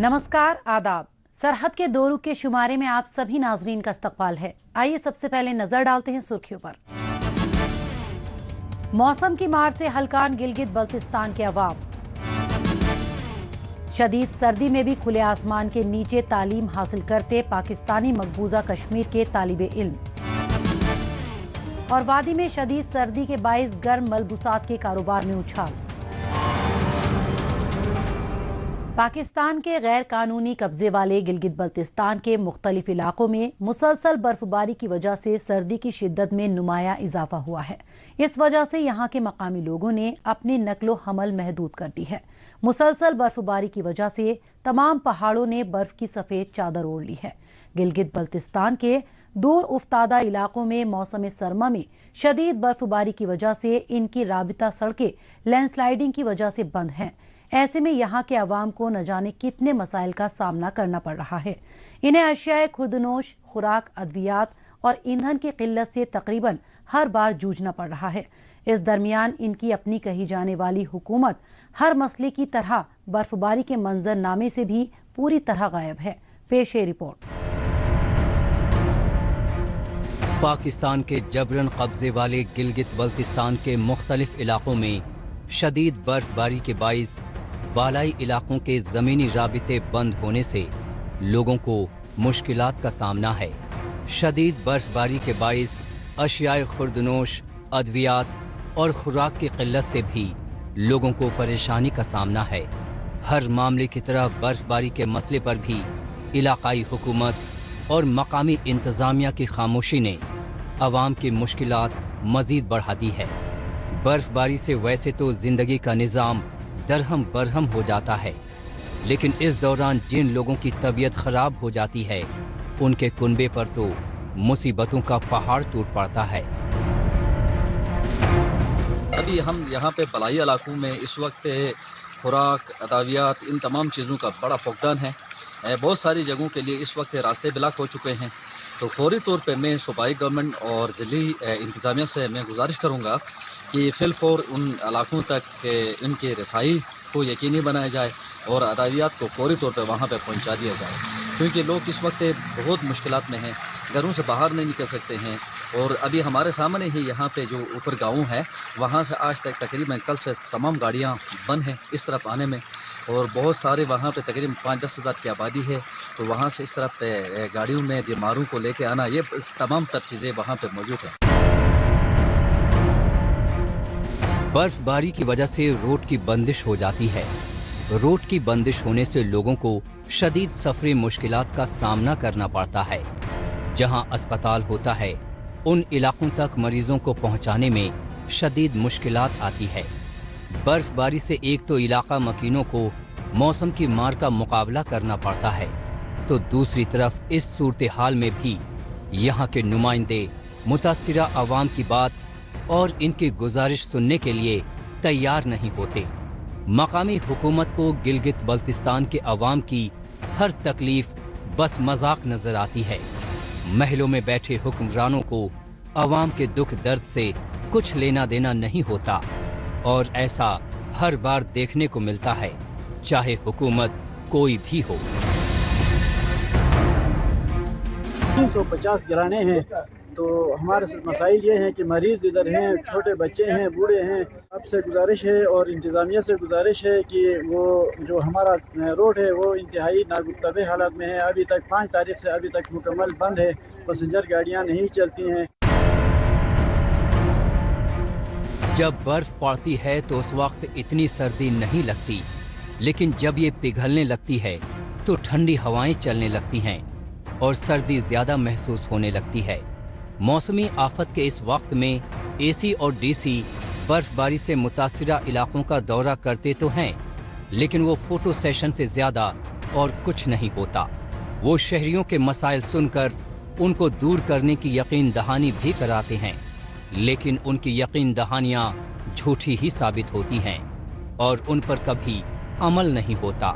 नमस्कार, आदाब। सरहद के दो रुख के शुमारे में आप सभी नाजरीन का इस्तकबाल है। आइए सबसे पहले नजर डालते हैं सुर्खियों पर। मौसम की मार से हलकान गिलगित बल्तिस्तान के अवाम। शदीद सर्दी में भी खुले आसमान के नीचे तालीम हासिल करते पाकिस्तानी मकबूजा कश्मीर के तालिबे इल्म। और वादी में शदीद सर्दी के बाइस गर्म मलबूसात के कारोबार में उछाल। पाकिस्तान के गैर कानूनी कब्जे वाले गिलगित बल्तिस्तान के मुख्तलिफ इलाकों में मुसलसल बर्फबारी की वजह से सर्दी की शिद्दत में नुमाया इजाफा हुआ है। इस वजह से यहां के मकामी लोगों ने अपनी नकलो हमल महदूद कर दी है। मुसलसल बर्फबारी की वजह से तमाम पहाड़ों ने बर्फ की सफेद चादर ओढ़ ली है। गिलगित बल्तिस्तान के दूर उफ्तादा इलाकों में मौसम सरमा में शदीद बर्फबारी की वजह से इनकी राबिता सड़कें लैंडस्लाइडिंग की वजह से बंद हैं। ऐसे में यहां के अवाम को न जाने कितने मसाइल का सामना करना पड़ रहा है। इन्हें अशियाए खुर्दनोश, खुराक, अद्वियात और ईंधन की किल्लत से तकरीबन हर बार जूझना पड़ रहा है। इस दरमियान इनकी अपनी कही जाने वाली हुकूमत हर मसले की तरह बर्फबारी के मंजरनामे से भी पूरी तरह गायब है। पेश है रिपोर्ट। पाकिस्तान के जबरन कब्जे वाले गिलगित बल्तिस्तान के मुख्तलिफ इलाकों में शदीद बर्फबारी के बाइस बालाई इलाकों के जमीनी राबिते बंद होने से लोगों को मुश्किलात का सामना है। शदीद बर्फबारी के बाइस अशियाए खुर्दनोश, अद्वियात और खुराक की किल्लत से भी लोगों को परेशानी का सामना है। हर मामले की तरह बर्फबारी के मसले पर भी इलाकाई हुकूमत और मकामी इंतजामिया की खामोशी ने अवाम की मुश्किलात मजीद बढ़ा दी है। बर्फबारी से वैसे तो जिंदगी का निजाम दरहम बरहम हो जाता है, लेकिन इस दौरान जिन लोगों की तबीयत खराब हो जाती है उनके कुनबे पर तो मुसीबतों का पहाड़ टूट पड़ता है। अभी हम यहाँ पे बलाई इलाकों में इस वक्त खुराक, अदावियात, इन तमाम चीज़ों का बड़ा फुकदान है। बहुत सारी जगहों के लिए इस वक्त रास्ते ब्लॉक हो चुके हैं। तो फौरी तौर पे मैं सूबाई गवर्नमेंट और जिली इंतजामिया से मैं गुजारिश करूँगा कि फिलफौर उन इलाकों तक इनकी रसाई को यकीनी बनाया जाए और अदावियात को फौरी तौर पे वहाँ पे पहुँचा दिया जाए, क्योंकि लोग इस वक्त बहुत मुश्किलात में हैं, घरों से बाहर नहीं निकल सकते हैं। और अभी हमारे सामने ही यहाँ पे जो ऊपर गाँव है वहाँ से आज तक तकरीबन कल से तमाम गाड़ियाँ बंद हैं इस तरफ आने में, और बहुत सारे वहाँ पे तकरीबन 5-10 हज़ार की आबादी है। तो वहाँ से इस तरफ गाड़ियों में बीमारों को लेके आना, ये तमाम तर चीज़ें वहाँ पे मौजूद है। बर्फबारी की वजह से रोड की बंदिश हो जाती है। रोड की बंदिश होने से लोगों को शदीद सफरी मुश्किलात का सामना करना पड़ता है। जहां अस्पताल होता है उन इलाकों तक मरीजों को पहुंचाने में शदीद मुश्किलात आती है। बर्फबारी से एक तो इलाका मकीनों को मौसम की मार का मुकाबला करना पड़ता है, तो दूसरी तरफ इस सूरत हाल में भी यहाँ के नुमाइंदे मुतासिरा अवाम की बात और इनकी गुजारिश सुनने के लिए तैयार नहीं होते। मकामी हुकूमत को गिलगित बल्तिस्तान के अवाम की हर तकलीफ बस मजाक नजर आती है। महलों में बैठे हुक्मरानों को अवाम के दुख दर्द से कुछ लेना देना नहीं होता, और ऐसा हर बार देखने को मिलता है, चाहे हुकूमत कोई भी हो। 350 गिराने हैं, तो हमारे मसाइल ये हैं कि मरीज इधर हैं, छोटे बच्चे हैं, बूढ़े हैं। आपसे गुजारिश है और इंतज़ामिया से गुजारिश है कि वो जो हमारा रोड है वो इंतहाई नागुफ्तबे हालत में है। अभी तक 5 तारीख से अभी तक मुकम्मल बंद है, पैसेंजर गाड़ियाँ नहीं चलती हैं। जब बर्फ पड़ती है तो उस वक्त इतनी सर्दी नहीं लगती, लेकिन जब ये पिघलने लगती है तो ठंडी हवाएं चलने लगती हैं और सर्दी ज्यादा महसूस होने लगती है। मौसमी आफत के इस वक्त में एसी और डीसी बर्फबारी से मुतासिरा इलाकों का दौरा करते तो हैं, लेकिन वो फोटो सेशन से ज्यादा और कुछ नहीं होता। वो शहरियों के मसाइल सुनकर उनको दूर करने की यकीन दहानी भी कराते हैं, लेकिन उनकी यकीन दहानियां झूठी ही साबित होती हैं और उन पर कभी अमल नहीं होता।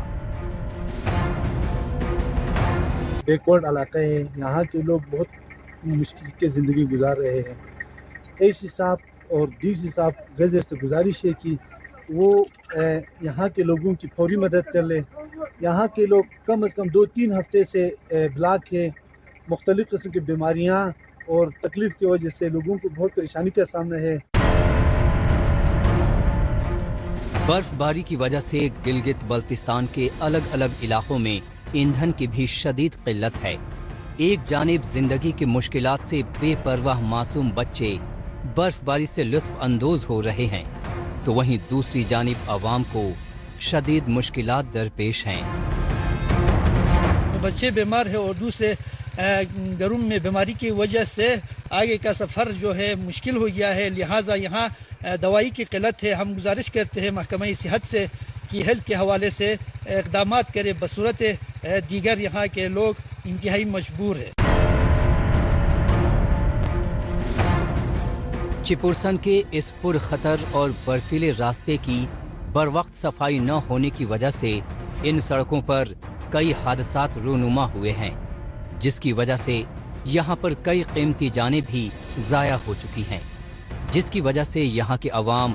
बैकवर्ड इलाका है, यहाँ के लोग बहुत मुश्किल के ज़िंदगी गुजार रहे हैं। एसी साहब और डीसी साहब गज़े से गुजारिश है कि وہ یہاں کے لوگوں کی فوری مدد کر لے. یہاں کے لوگ کم از کم 2-3 ہفتے سے بلاک ہے. مختلف قسم کی بیماریاں اور تکلیف کی وجہ سے لوگوں کو بہت پریشانی کا سامنا ہے. برف باری کی وجہ سے گلگت بلتستان کے الگ الگ علاقوں میں ایندھن کی بھی شدید قلت ہے. ایک جانب زندگی کی مشکلات سے بے پرواہ معصوم بچے برف باری سے لطف اندوز ہو رہے ہیں تو وہیں دوسری جانب عوام کو شدید مشکلات درپیش ہیں. بچے بیمار ہیں اور دوسرے گھروں میں بیماری کی وجہ سے آگے کا سفر جو ہے مشکل ہو گیا ہے. لہٰذا یہاں دوائی کی قلت ہے. ہم گزارش کرتے ہیں محکمہ صحت سے کہ ہیلتھ کے حوالے سے اقدامات کرے. بصورت دیگر یہاں کے لوگ انتہائی مجبور ہیں. چپورسن کے اس پرخطر اور برفیلے راستے کی بروقت صفائی نہ ہونے کی وجہ سے ان سڑکوں پر کئی حادثات رونما ہوئے ہیں، جس کی وجہ سے یہاں پر کئی قیمتی جانیں بھی ضائع ہو چکی ہیں، جس کی وجہ سے یہاں کے عوام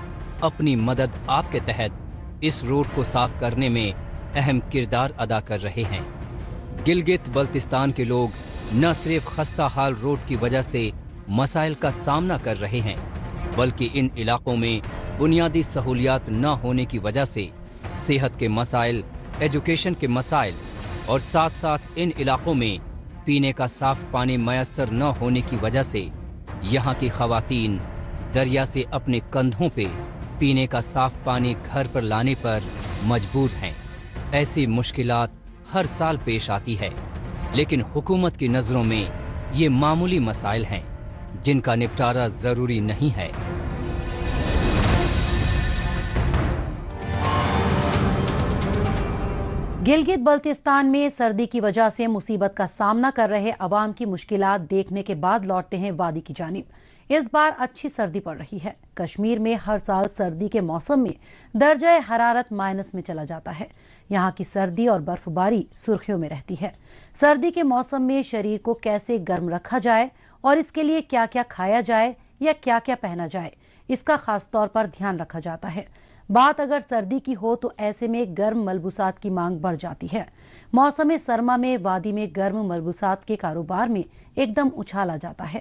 اپنی مدد آپ کے تحت اس روڈ کو صاف کرنے میں اہم کردار ادا کر رہے ہیں. گلگت بلتستان کے لوگ نہ صرف خستہ حال روڈ کی وجہ سے مسائل کا سامنا کر رہے ہیں، بلکہ ان علاقوں میں بنیادی سہولیات نہ ہونے کی وجہ سے صحت کے مسائل، ایجوکیشن کے مسائل اور ساتھ ساتھ ان علاقوں میں پینے کا صاف پانی میسر نہ ہونے کی وجہ سے یہاں کی خواتین دریا سے اپنے کندھوں پہ پینے کا صاف پانی گھر پر لانے پر مجبور ہیں. ایسی مشکلات ہر سال پیش آتی ہے، لیکن حکومت کی نظروں میں یہ معمولی مسائل ہیں جن کا نپٹارا ضروری نہیں ہے. گلگت بلتستان میں سردی کی وجہ سے مصیبت کا سامنا کر رہے عوام کی مشکلات دیکھنے کے بعد لوٹتے ہیں وادی کی جانب. اس بار اچھی سردی پڑ رہی ہے. کشمیر میں ہر سال سردی کے موسم میں درجہ حرارت مائنس میں چلا جاتا ہے. یہاں کی سردی اور برف باری سرخیوں میں رہتی ہے. سردی کے موسم میں شریر کو کیسے گرم رکھا جائے اور اس کے لیے کیا کیا کھایا جائے یا کیا کیا پہنا جائے، اس کا خاص طور پر دھیان رکھا جاتا ہے. بات اگر سردی کی ہو تو ایسے میں گرم ملبوسات کی مانگ بڑھ جاتی ہے. موسم سرما میں وادی میں گرم ملبوسات کے کاروبار میں ایک دم اچھال آ جاتا ہے.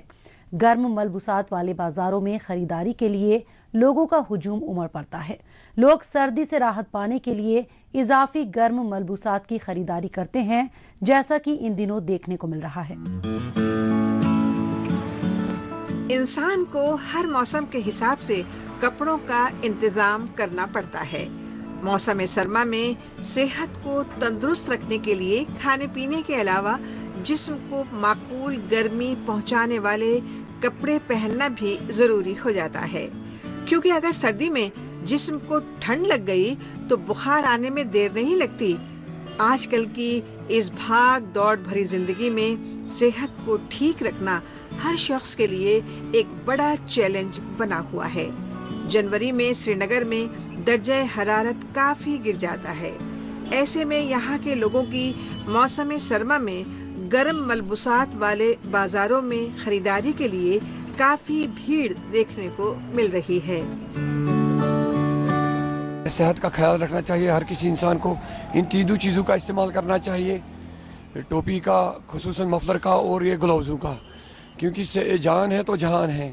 گرم ملبوسات والے بازاروں میں خریداری کے لیے لوگوں کا ہجوم امڑ پڑتا ہے. لوگ سردی سے راحت پانے کے لیے اضافی گرم ملبوسات کی خریداری کرتے ہیں، جیسا کہ ان دنوں دیکھنے کو مل رہا ہے. انسان کو ہر موسم کے حساب سے کپڑوں کا انتظام کرنا پڑتا ہے. موسم سرما میں صحت کو تندرست رکھنے کے لیے کھانے پینے کے علاوہ جسم کو معقول گرمی پہنچانے والے کپڑے پہننا بھی ضروری ہو جاتا ہے، کیونکہ اگر سردی میں جسم کو ٹھنڈ لگ گئی تو بخار آنے میں دیر نہیں لگتی. آج کل کی اس بھاگ دوڑ بھری زندگی میں صحت کو ٹھیک رکھنا ہر شخص کے لیے ایک بڑا چیلنج بنا ہوا ہے. جنوری میں سری نگر میں درجہ حرارت کافی گر جاتا ہے. ایسے میں یہاں کے لوگوں کی موسم سرما میں گرم ملبوسات والے بازاروں میں خریداری کے لیے کافی بھیڑ دیکھنے کو مل رہی ہے. صحت کا خیال رکھنا چاہیے. ہر کسی انسان کو ان تینوں چیزوں کا استعمال کرنا چاہیے، ٹوپی کا، خصوصاً مفلر کا اور یہ گلوزوں کا، کیونکہ جان ہے تو جہان ہے.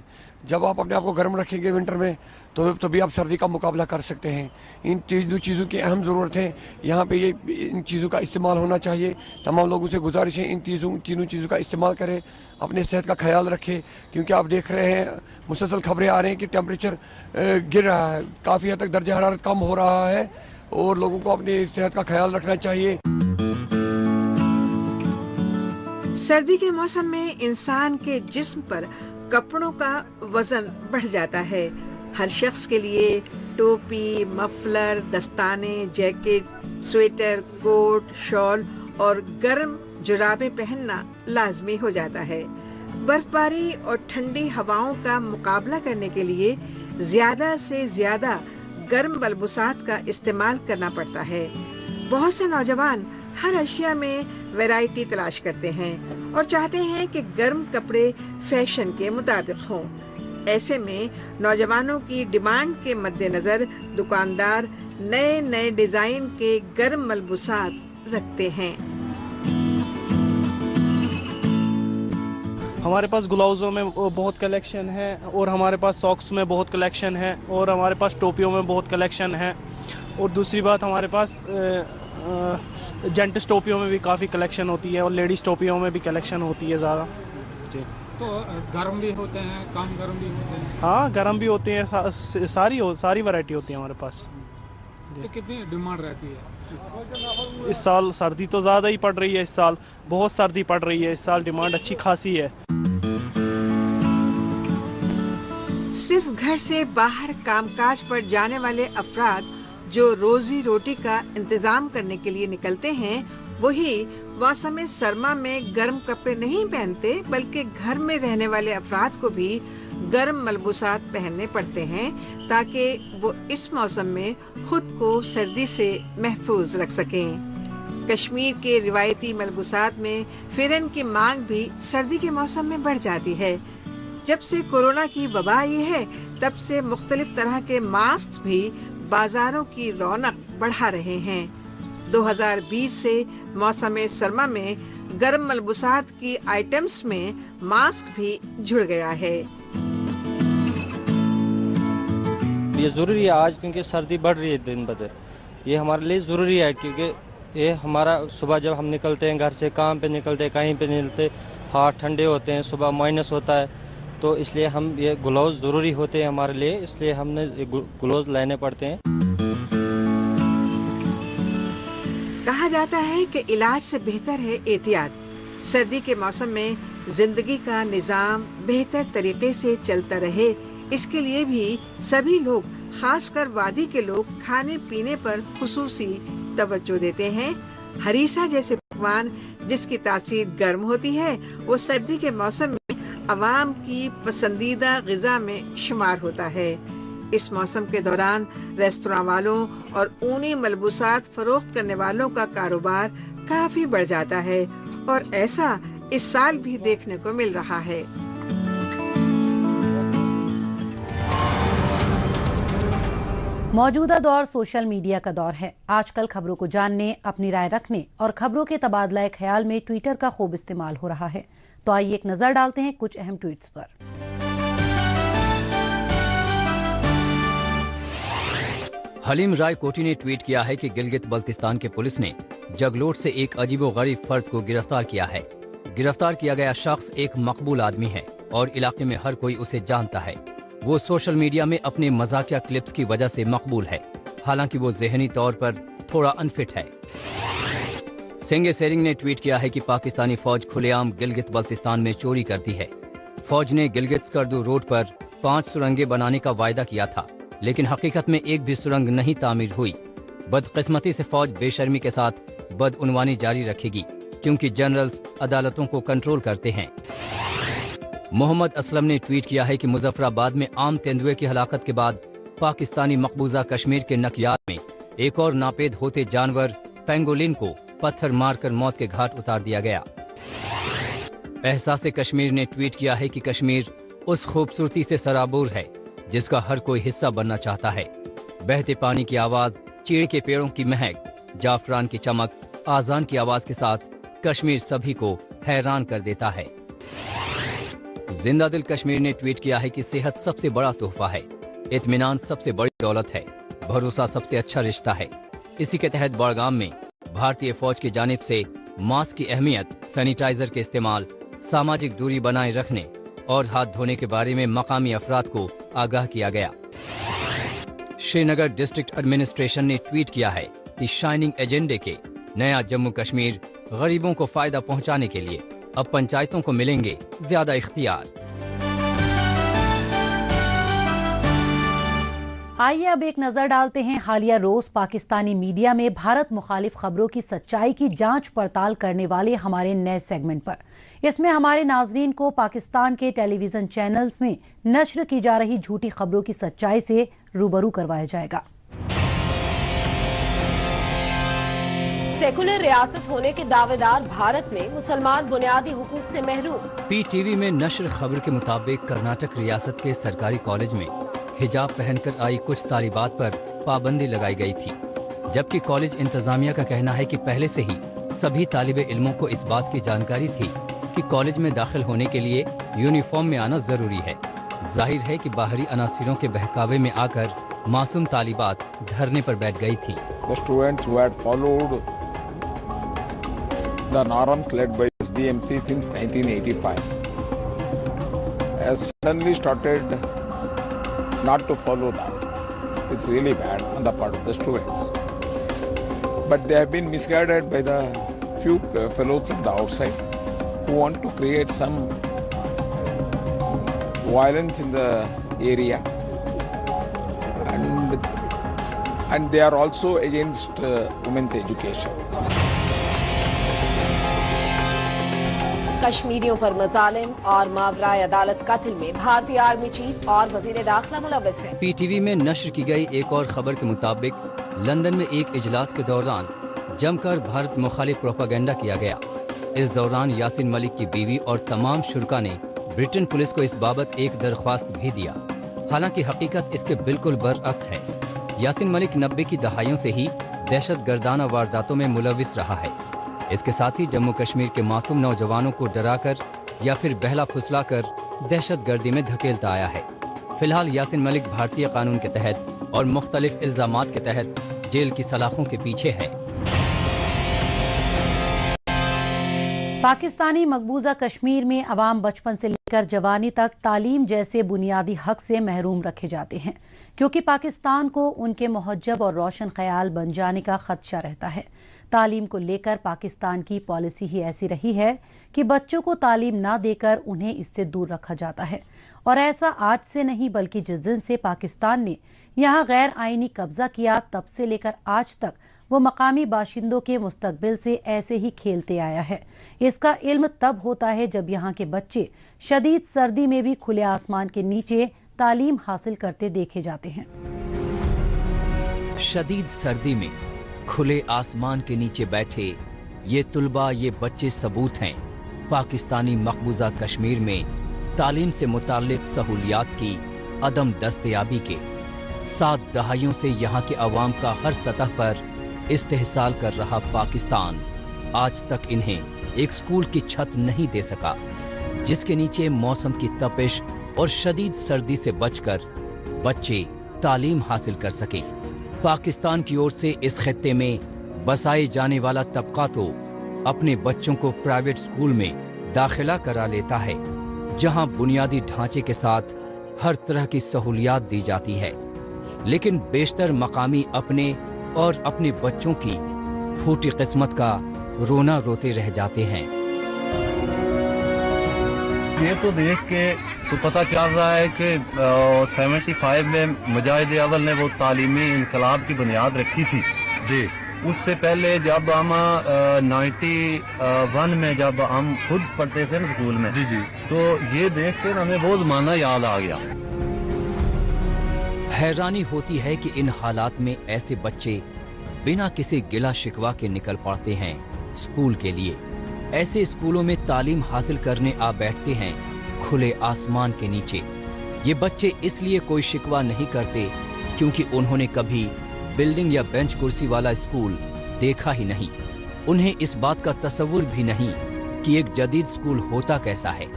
جب آپ اپنے آپ کو گرم رکھیں گے ونٹر میں تو تبھی آپ سردی کا مقابلہ کر سکتے ہیں. ان تینوں چیزوں کی اہم ضرورت ہے. یہاں پہ ان چیزوں کا استعمال ہونا چاہیے. تمام لوگوں سے گزارش ہے ان تینوں چیزوں کا استعمال کریں، اپنے صحت کا خیال رکھیں، کیونکہ آپ دیکھ رہے ہیں مسلسل خبریں آ رہی ہیں کہ ٹیمپریچر گر رہا ہے، کافی حد تک درجہ حرارت کم ہو رہا ہے اور لوگوں کو اپنی صحت کا خیال رکھنا چاہیے. سردی کے موسم میں انسان کے جسم پر کپڑوں کا وزن بڑھ جاتا ہے. ہر شخص کے لیے ٹوپی، مفلر، دستانے، جیکٹ، سویٹر، کوٹ، شال اور گرم جرابیں پہننا لازمی ہو جاتا ہے. برف باری اور ٹھنڈی ہواؤں کا مقابلہ کرنے کے لیے زیادہ سے زیادہ گرم ملبوسات کا استعمال کرنا پڑتا ہے. بہت سے نوجوان ہر اشیاء میں ویرائٹی تلاش کرتے ہیں اور چاہتے ہیں کہ گرم کپڑے فیشن کے مطابق ہوں. ایسے میں نوجوانوں کی ڈیمانڈ کے مد نظر دکاندار نئے نئے ڈیزائن کے گرم ملبوسات رکھتے ہیں۔ ہمارے پاس گلاؤزوں میں بہت کلیکشن ہے، اور ہمارے پاس ساکس میں بہت کلیکشن ہے، اور ہمارے پاس ٹوپیوں میں بہت کلیکشن ہے، اور دوسری بات ہمارے پاس جینٹس ٹوپیوں میں بھی کافی کلیکشن ہوتی ہے، اور لیڈیز ٹوپیوں میں بھی کلیکشن ہوتی ہے زیادہ۔ جی تو گرم بھی ہوتے ہیں، کم گرم بھی ہوتے ہیں؟ ہاں گرم بھی ہوتے ہیں، ساری ورائٹی ہوتی ہے ہمارے پاس۔ تو کتنی ڈیمانڈ رہتی ہے اس سال؟ سردی تو زیادہ ہی پڑ رہی ہے، اس سال بہت سردی پڑ رہی ہے، اس سال ڈیمانڈ اچھی خاصی ہے۔ صرف گھر سے باہر کام کاج پر جانے والے افراد جو روزی روٹی کا انتظام کرنے کے لیے نکلتے ہیں، وہی موسم سرما میں گرم کپڑے نہیں پہنتے، بلکہ گھر میں رہنے والے افراد کو بھی گرم ملبوسات پہننے پڑتے ہیں تاکہ وہ اس موسم میں خود کو سردی سے محفوظ رکھ سکیں۔ کشمیر کے روایتی ملبوسات میں فرن کی مانگ بھی سردی کے موسم میں بڑھ جاتی ہے۔ جب سے کورونا کی وبا آئی ہے، تب سے مختلف طرح کے ماسک بھی بازاروں کی رونق بڑھا رہے ہیں۔ 2020 سے موسم سرما میں گرم ملبوسات کی آئٹمز میں ماسک بھی جڑ گیا ہے۔ یہ ضروری ہے آج، کیونکہ سردی بڑھ رہی ہے دن بدن، یہ ہمارے لیے ضروری ہے، کیونکہ یہ ہمارا صبح جب ہم نکلتے ہیں گھر سے، کام پہ نکلتے، کہیں پہ نکلتے، ہاتھ ٹھنڈے ہوتے ہیں، صبح مائنس ہوتا ہے، تو اس لیے ہم یہ گلوز ضروری ہوتے ہیں ہمارے لیے، اس لیے ہم نے گلوز لینے پڑتے ہیں۔ کہا جاتا ہے کہ علاج سے بہتر ہے احتیاط۔ سردی کے موسم میں زندگی کا نظام بہتر طریقے سے چلتا رہے، اس کے لیے بھی سبھی لوگ، خاص کر وادی کے لوگ، کھانے پینے پر خصوصی توجہ دیتے ہیں۔ ہریسہ جیسے پکوان جس کی تاثیر گرم ہوتی ہے، وہ سردی کے موسم میں عوام کی پسندیدہ غذا میں شمار ہوتا ہے۔ اس موسم کے دوران ریستوراں والوں اور اونی ملبوسات فروخت کرنے والوں کا کاروبار کافی بڑھ جاتا ہے، اور ایسا اس سال بھی دیکھنے کو مل رہا ہے۔ موجودہ دور سوشل میڈیا کا دور ہے۔ آج کل خبروں کو جاننے، اپنی رائے رکھنے اور خبروں کے تبادلہ خیال میں ٹویٹر کا خوب استعمال ہو رہا ہے۔ تو آئیے ایک نظر ڈالتے ہیں کچھ اہم ٹویٹس پر۔ حلیم رائے کوٹی نے ٹویٹ کیا ہے کہ گلگت بلتستان کے پولیس نے جگلوٹ سے ایک عجیب و غریب فرد کو گرفتار کیا ہے۔ گرفتار کیا گیا شخص ایک مقبول آدمی ہے اور علاقے میں ہر کوئی اسے جانتا ہے۔ وہ سوشل میڈیا میں اپنے مزاحیہ کلپس کی وجہ سے مقبول ہے، حالانکہ وہ ذہنی طور پر تھوڑا انفٹ ہے۔ سنگے سیرنگ نے ٹویٹ کیا ہے کہ پاکستانی فوج کھلے عام گلگت بلتستان میں چوری کرتی ہے۔ فوج نے گلگت سکردو روڈ پر 5 سرنگیں بنانے کا وعدہ کیا تھا، لیکن حقیقت میں ایک بھی سرنگ نہیں تعمیر ہوئی۔ بدقسمتی سے فوج بے شرمی کے ساتھ بدعنوانی جاری رکھے گی، کیونکہ جنرلز عدالتوں کو کنٹرول کرتے ہیں۔ محمد اسلم نے ٹویٹ کیا ہے کہ مظفر آباد میں عام تیندوے کی ہلاکت کے بعد پاکستانی مقبوضہ کشمیر کے نکیات میں ایک اور ناپید ہوتے جانور پینگولین کو پتھر مار کر موت کے گھاٹ اتار دیا گیا۔ احساس کشمیر نے ٹویٹ کیا ہے کہ کشمیر اس خوبصورتی سے سرابور ہے جس کا ہر کوئی حصہ بننا چاہتا ہے۔ بہتے پانی کی آواز، چیڑ کے پیڑوں کی مہک، جعفران کی چمک، آذان کی آواز کے ساتھ کشمیر سبھی کو حیران کر دیتا ہے۔ زندہ دل کشمیر نے ٹویٹ کیا ہے کہ صحت سب سے بڑا تحفہ ہے، اطمینان سب سے بڑی دولت ہے، بھروسہ سب سے اچھا رشتہ ہے۔ اسی کے تحت بڑگام میں بھارتی فوج کی جانب سے ماسک کی اہمیت، سینیٹائزر کے استعمال، سماجک دوری بنائے رکھنے اور ہاتھ دھونے کے بارے میں مقامی افراد کو آگاہ کیا گیا۔ شری نگر ڈسٹرکٹ ایڈمنسٹریشن نے ٹویٹ کیا ہے کہ شائننگ ایجنڈے کے نیا جموں کشمیر غریبوں کو فائدہ پہنچانے کے لیے اب پنچایتوں کو ملیں گے زیادہ اختیار۔ آئیے اب ایک نظر ڈالتے ہیں حالیہ روز پاکستانی میڈیا میں بھارت مخالف خبروں کی سچائی کی جانچ پڑتال کرنے والے ہمارے نئے سیگمنٹ پر۔ اس میں ہمارے ناظرین کو پاکستان کے ٹیلی ویژن چینلز میں نشر کی جا رہی جھوٹی خبروں کی سچائی سے روبرو کروایا جائے گا۔ सेकुलर रियासत होने के दावेदार भारत में मुसलमान बुनियादी हुकूक से महरूम। PTV में नश्र खबर के मुताबिक कर्नाटक रियासत के सरकारी कॉलेज में हिजाब पहनकर आई कुछ तालिबात पर पाबंदी लगाई गई थी, जबकि कॉलेज इंतजामिया का कहना है कि पहले से ही सभी तालिबे इल्मों को इस बात की जानकारी थी कि कॉलेज में दाखिल होने के लिए यूनिफॉर्म में आना जरूरी है। जाहिर है कि बाहरी अनासिरों के बहकावे में आकर मासूम तालिबात धरने पर बैठ गई थी। The students who had followed the norms led by SDMC since 1985 has suddenly started not to follow that. It's really bad on the part of the students. But they have been misguided by the few fellows from the outside who want to create some violence in the area. And they are also against women's education. कश्मीरियों पर मजालिम और मावराए अदालत कत्ल में भारतीय army chief और वजीर दाखिला मुलव्वस हैं। PTV में नश्र की गई एक और खबर के मुताबिक लंदन में एक इजलास के दौरान जमकर भारत मुखालिफ प्रोपागेंडा किया गया। इस दौरान यासिन मलिक की बीवी और तमाम शुरका ने ब्रिटेन पुलिस को इस बाबत एक दरख्वास्त भी दिया। हालांकि हकीकत इसके बिल्कुल बरअक्स है। यासिन मलिक 90 की दहाइयों से ही दहशत गर्दाना वारदातों में मुलविस रहा है। इसके साथ ही जम्मू कश्मीर के मासूम नौजवानों को डराकर या फिर बहला फुसलाकर दहशत गर्दी में धकेलता आया है। फिलहाल यासिन मलिक भारतीय कानून के तहत और मुख्तलिफ इल्जामात के तहत जेल की सलाखों के पीछे है। पाकिस्तानी मकबूजा कश्मीर में अवाम बचपन से लेकर जवानी तक तालीम जैसे बुनियादी हक से महरूम रखे जाते हैं, क्योंकि पाकिस्तान को उनके मुहज्जब और रोशन ख्याल बन जाने का खदशा रहता है। तालीम को लेकर पाकिस्तान की पॉलिसी ही ऐसी रही है कि बच्चों को तालीम ना देकर उन्हें इससे दूर रखा जाता है। और ऐसा आज से नहीं, बल्कि जिस दिन से पाकिस्तान ने यहाँ गैर आईनी कब्जा किया तब से लेकर आज तक वो मकामी बाशिंदों के मुस्तकबिल से ऐसे ही खेलते आया है। इसका इल्म तब होता है जब यहाँ के बच्चे शदीद सर्दी में भी खुले आसमान के नीचे तालीम हासिल करते देखे जाते हैं। शदीद सर्दी में खुले आसमान के नीचे बैठे ये तुलबा, ये बच्चे सबूत हैं पाकिस्तानी मकबूजा कश्मीर में तालीम से मुताल्लिक सहूलियात की अदम दस्तयाबी के। 7 दहाइयों से यहाँ के अवाम का हर सतह पर इस्तेहसाल कर रहा पाकिस्तान आज तक इन्हें एक स्कूल की छत नहीं दे सका, जिसके नीचे मौसम की तपिश और शदीद सर्दी से बचकर बच्चे तालीम हासिल कर सकें। पाकिस्तान की ओर से इस खित्ते में बसाए जाने वाला तबका तो अपने बच्चों को प्राइवेट स्कूल में दाखिला करा लेता है, जहां बुनियादी ढांचे के साथ हर तरह की सहूलियात दी जाती है, लेकिन बेशतर मकामी अपने और अपने बच्चों की फूटी किस्मत का रोना रोते रह जाते हैं। ये तो देख के तो पता चल रहा है कि 75 में मुजाहिद अव्वल ने वो तालीमी इनकलाब की बुनियाद रखी थी जी। उससे पहले जब हम 91 में जब हम खुद पढ़ते थे ना स्कूल में जी, तो ये देख कर हमें वो जमाना याद आ गया। हैरानी होती है कि इन हालात में ऐसे बच्चे बिना किसी गिला शिकवा के निकल पड़ते हैं स्कूल के लिए। ऐसे स्कूलों में तालीम हासिल करने आ बैठते हैं खुले आसमान के नीचे। ये बच्चे इसलिए कोई शिकवा नहीं करते क्योंकि उन्होंने कभी बिल्डिंग या बेंच कुर्सी वाला स्कूल देखा ही नहीं। उन्हें इस बात का तसव्वुर भी नहीं कि एक जदीद स्कूल होता कैसा है।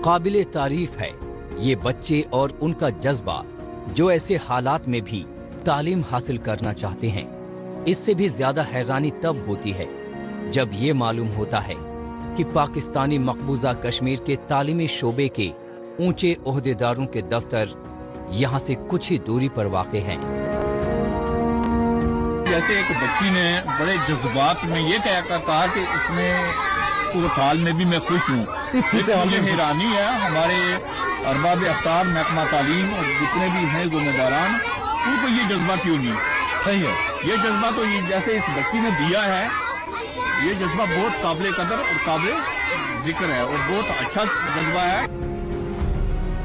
काबिले तारीफ है ये बच्चे और उनका जज्बा जो ऐसे हालात में भी तालीम हासिल करना चाहते हैं। इससे भी ज्यादा हैरानी तब होती है जब ये मालूम होता है कि पाकिस्तानी मकबूजा कश्मीर के तालीमी शोबे के ऊंचे ओहदेदारों के दफ्तर यहाँ से कुछ ही दूरी पर वाक़ हैं। जैसे एक बच्ची ने बड़े जज्बात में ये कहा कि इसमें उस हाल में भी मैं खुश हूँ। मुझे हैरानी है हमारे अरबाब अख्तार महकमा तालीम और जितने भी हैं जिम्मेदारान, उनको ये जज्बा क्यों नहीं? सही है, ये जज्बा तो ये जैसे इस बच्ची ने दिया है, ये जज्बा बहुत काबिल कदर और काबिल जिक्र है और बहुत अच्छा जज्बा है।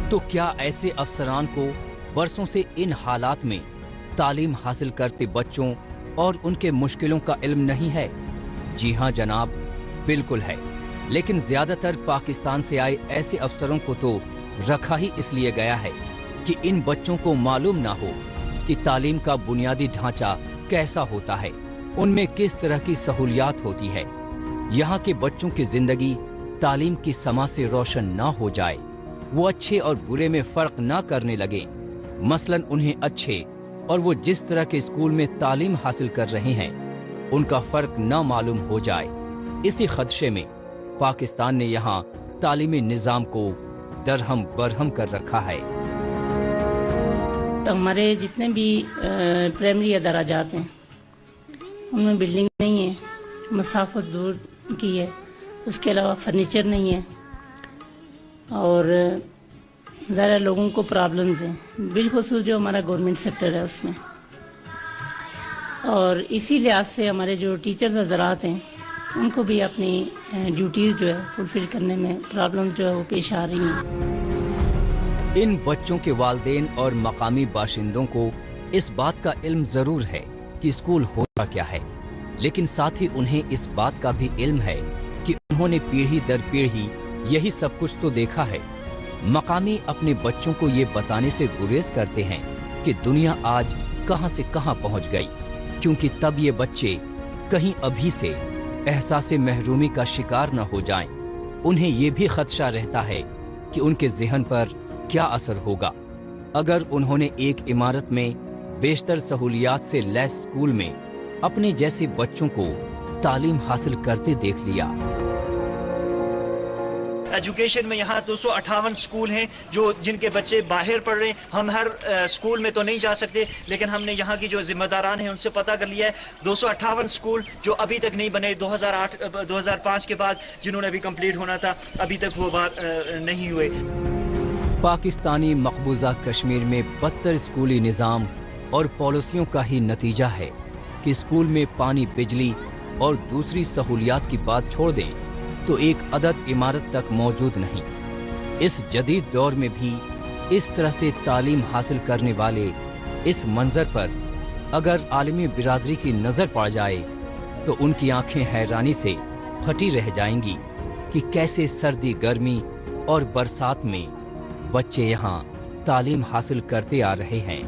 तो क्या ऐसे अफसरान को बरसों से इन हालात में तालीम हासिल करते बच्चों और उनके मुश्किलों का इल्म नहीं है? जी हां जनाब, बिल्कुल है। लेकिन ज्यादातर पाकिस्तान से आए ऐसे अफसरों को तो रखा ही इसलिए गया है कि इन बच्चों को मालूम ना हो कि तालीम का बुनियादी ढांचा कैसा होता है, उनमें किस तरह की सहूलियात होती है। यहाँ के बच्चों की जिंदगी तालीम की समा से रोशन ना हो जाए, वो अच्छे और बुरे में फर्क ना करने लगे। मसलन उन्हें अच्छे और वो जिस तरह के स्कूल में तालीम हासिल कर रहे हैं उनका फर्क ना मालूम हो जाए, इसी खदशे में पाकिस्तान ने यहाँ तालीमी निजाम को दरहम बरहम कर रखा है। तो हमारे जितने भी प्राइमरी अदाराजात हैं उनमें बिल्डिंग नहीं है, मसाफत दूर की है, उसके अलावा फर्नीचर नहीं है और ज़रा लोगों को प्रॉब्लम्स हैं, बिलखुसूस जो हमारा गवर्नमेंट सेक्टर है उसमें। और इसी लिहाज से हमारे जो टीचर्स हज़रात हैं उनको भी अपनी ड्यूटीज़ जो है फुलफिल करने में प्रॉब्लम जो है वो पेश आ रही हैं। इन बच्चों के वालिदैन और मकामी बाशिंदों को इस बात का इल्म जरूर है कि स्कूल होता क्या है, लेकिन साथ ही उन्हें इस बात का भी इल्म है कि उन्होंने पीढ़ी दर पीढ़ी यही सब कुछ तो देखा है। मकामी अपने बच्चों को ये बताने से गुरेज करते हैं कि दुनिया आज कहां से कहां पहुंच गई, क्योंकि तब ये बच्चे कहीं अभी से एहसासे महरूमी का शिकार न हो जाएं। उन्हें ये भी खदशा रहता है कि उनके ज़हन पर क्या असर होगा अगर उन्होंने एक इमारत में बेशतर सहूलियात से लैस स्कूल में अपने जैसे बच्चों को तालीम हासिल करते देख लिया। एजुकेशन में यहाँ 258 स्कूल हैं जो जिनके बच्चे बाहर पढ़ रहे हैं। हम हर स्कूल में तो नहीं जा सकते, लेकिन हमने यहाँ की जो जिम्मेदारान हैं उनसे पता कर लिया है 258 स्कूल जो अभी तक नहीं बने, 2005 के बाद जिन्होंने अभी कंप्लीट होना था अभी तक वो बात नहीं हुए। पाकिस्तानी मकबूजा कश्मीर में बदतर स्कूली निज़ाम और पॉलिसियों का ही नतीजा है कि स्कूल में पानी, बिजली और दूसरी सहूलियात की बात छोड़ दें तो एक अदद इमारत तक मौजूद नहीं। इस जदीद दौर में भी इस तरह से तालीम हासिल करने वाले इस मंजर पर अगर आलमी बिरादरी की नजर पड़ जाए तो उनकी आंखें हैरानी से फटी रह जाएंगी कि कैसे सर्दी, गर्मी और बरसात में बच्चे यहाँ तालीम हासिल करते आ रहे हैं।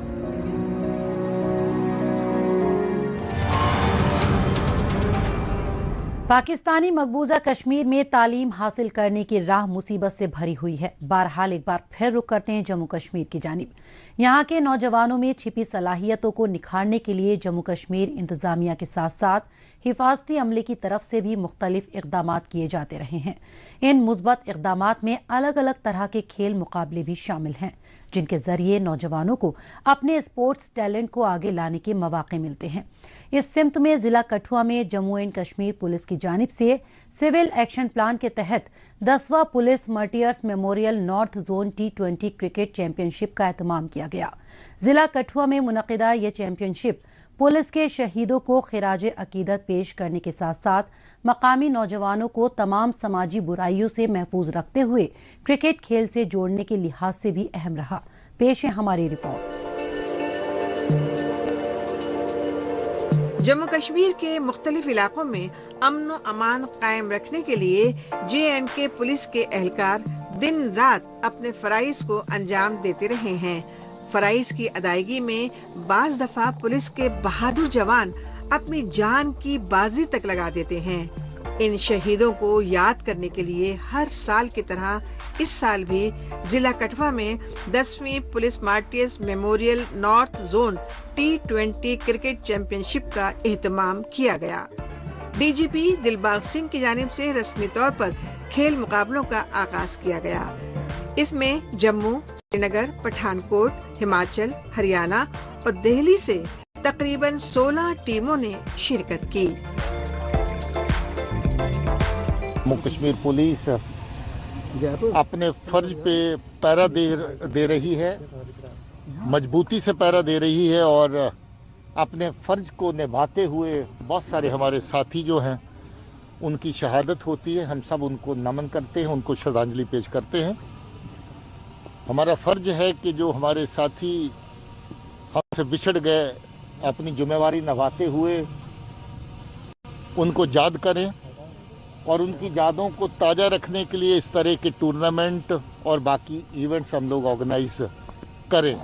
पाकिस्तानी मकबूजा कश्मीर में तालीम हासिल करने की राह मुसीबत से भरी हुई है। बहरहाल एक बार फिर रुख करते हैं जम्मू कश्मीर की जानिब। यहाँ के नौजवानों में छिपी सलाहियतों को निखारने के लिए जम्मू कश्मीर इंतजामिया के साथ साथ हिफाजती अमले की तरफ से भी मुख्तलिफ इकदामात किए जाते रहे हैं। इन मुस्बत इकदामात में अलग अलग तरह के खेल मुकाबले भी शामिल हैं, जिनके जरिए नौजवानों को अपने स्पोर्ट्स टैलेंट को आगे लाने के मौके मिलते हैं। इस सिमत में जिला कठुआ में जम्मू एंड कश्मीर पुलिस की जानिब से सिविल एक्शन प्लान के तहत 10वां police martyrs memorial north zone T20 cricket championship का एहतमाम किया गया। जिला कठुआ में मुनक़िदा ये चैंपियनशिप पुलिस के शहीदों को खिराजे अकीदत पेश करने के साथ साथ मकामी नौजवानों को तमाम समाजी बुराइयों से महफूज रखते हुए क्रिकेट खेल से जोड़ने के लिहाज से भी अहम रहा। पेश है हमारी रिपोर्ट। जम्मू कश्मीर के मुख्तलिफ इलाकों में अमन व अमान कायम रखने के लिए J&K पुलिस के एहलकार दिन रात अपने फराइज को अंजाम देते रहे हैं। फराइज की अदायगी में बाज दफा पुलिस के बहादुर जवान अपनी जान की बाजी तक लगा देते हैं। इन शहीदों को याद करने के लिए हर साल की तरह इस साल भी जिला कठुआ में 10वीं police martyrs memorial north zone T20 cricket championship का एहतमाम किया गया। DGP दिलबाग सिंह की जानिब से रस्मी तौर पर खेल मुकाबलों का आगाज किया गया। इसमें जम्मू, श्रीनगर, पठानकोट, हिमाचल, हरियाणा और दिल्ली से तकरीबन 16 टीमों ने शिरकत की। जम्मू कश्मीर पुलिस अपने फर्ज पे पहरा दे रही है, मजबूती से पहरा दे रही है और अपने फर्ज को निभाते हुए बहुत सारे हमारे साथी जो हैं उनकी शहादत होती है। हम सब उनको नमन करते हैं, उनको श्रद्धांजलि पेश करते हैं। हमारा फर्ज है कि जो हमारे साथी हमसे बिछड़ गए अपनी जिम्मेवारी निभाते हुए ان کو یاد کریں اور ان کی یادوں کو تازہ رکھنے کے لیے اس طرح کے ٹورنامنٹ اور باقی ایونٹس ہم لوگ آرگنائز کریں۔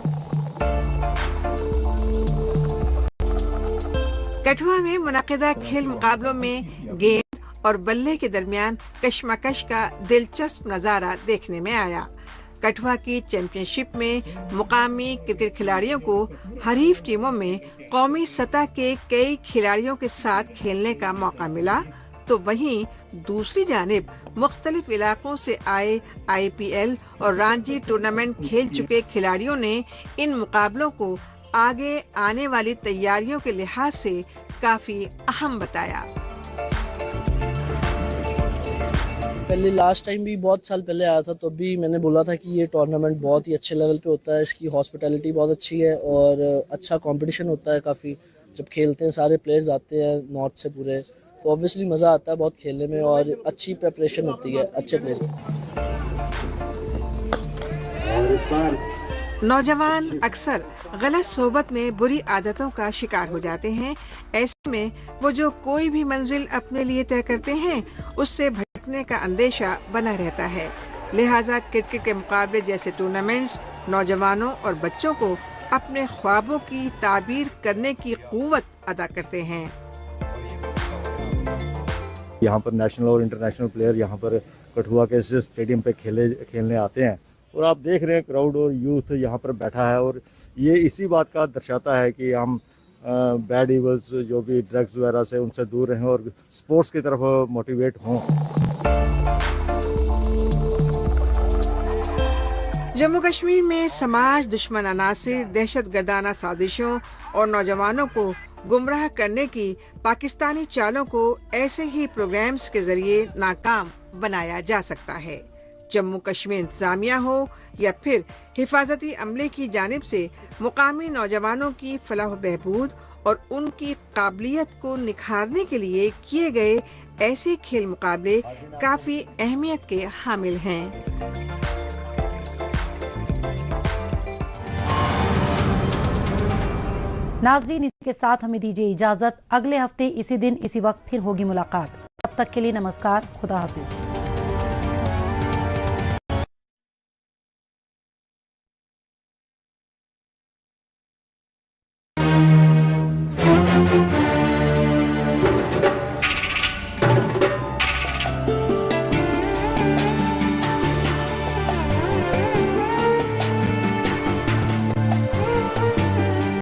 کٹھوا میں منعقدہ کھیل مقابلوں میں گیند اور بلے کے درمیان کشمکش کا دلچسپ نظارہ دیکھنے میں آیا۔ کٹھوا کی چیمپئن شپ میں مقامی کرکٹ کھلاڑیوں کو حریف ٹیموں میں قومی سطح کے کئی کھلاڑیوں کے ساتھ کھیلنے کا موقع ملا، تو وہیں دوسری جانب مختلف علاقوں سے آئے آئی پی ایل اور رانجی ٹورنامنٹ کھیل چکے کھلاڑیوں نے ان مقابلوں کو آگے آنے والی تیاریوں کے لحاظ سے کافی اہم بتایا۔ پہلے لاسٹ ٹائم بھی بہت سال پہلے آیا تھا، تو بھی میں نے بولا تھا کہ یہ ٹورنامنٹ بہت ہی اچھے لیول پہ ہوتا ہے، اس کی ہاسپٹیلٹی بہت اچھی ہے اور اچھا کمپٹیشن ہوتا ہے کافی۔ جب کھیلتے ہیں سارے پلیئرز آتے ہیں نارتھ سے پورے، تو obviously مزہ آتا ہے بہت کھیلنے میں اور اچھی پریپریشن ہوتی ہے اچھے پلیئر۔ نوجوان اکثر غلط صحبت میں بری عادتوں کا شکار ہو جاتے ہیں، ایسے میں وہ جو کوئی بھی منزل اپنے لیے طے کرتے ہیں اس سے بھٹکنے کا اندیشہ بنا رہتا ہے، لہٰذا کرکٹ کے مقابلے جیسے ٹورنامنٹس نوجوانوں اور بچوں کو اپنے خوابوں کی تعبیر کرنے کی قوت ادا کرتے ہیں۔ یہاں پر نیشنل اور انٹرنیشنل پلیئر یہاں پر کٹھوا کے اسٹیڈیم پہ کھیلنے آتے ہیں، اور آپ دیکھ رہے ہیں کراؤڈ اور یوتھ یہاں پر بیٹھا ہے، اور یہ اسی بات کا درشاتا ہے کہ ہم بیڈ ایولز جو بھی ڈرگز وغیرہ سے ان سے دور رہیں اور سپورٹس کی طرف موٹیویٹ ہوں۔ جموں کشمیر میں سماج دشمن عناصر، دہشت گردانہ سازشوں اور نوجوانوں کو گمراہ کرنے کی پاکستانی چالوں کو ایسے ہی پروگرامز کے ذریعے ناکام بنایا جا سکتا ہے۔ جموں کشمیر انتظامیہ ہو یا پھر حفاظتی عملے کی جانب سے مقامی نوجوانوں کی فلاح و بہبود اور ان کی قابلیت کو نکھارنے کے لیے کیے گئے ایسے کھیل مقابلے کافی اہمیت کے حامل ہیں۔ ناظرین، اس کے ساتھ ہمیں دیجیے اجازت، اگلے ہفتے اسی دن اسی وقت پھر ہوگی ملاقات۔ تب تک کے لیے نمسکار، خدا حافظ۔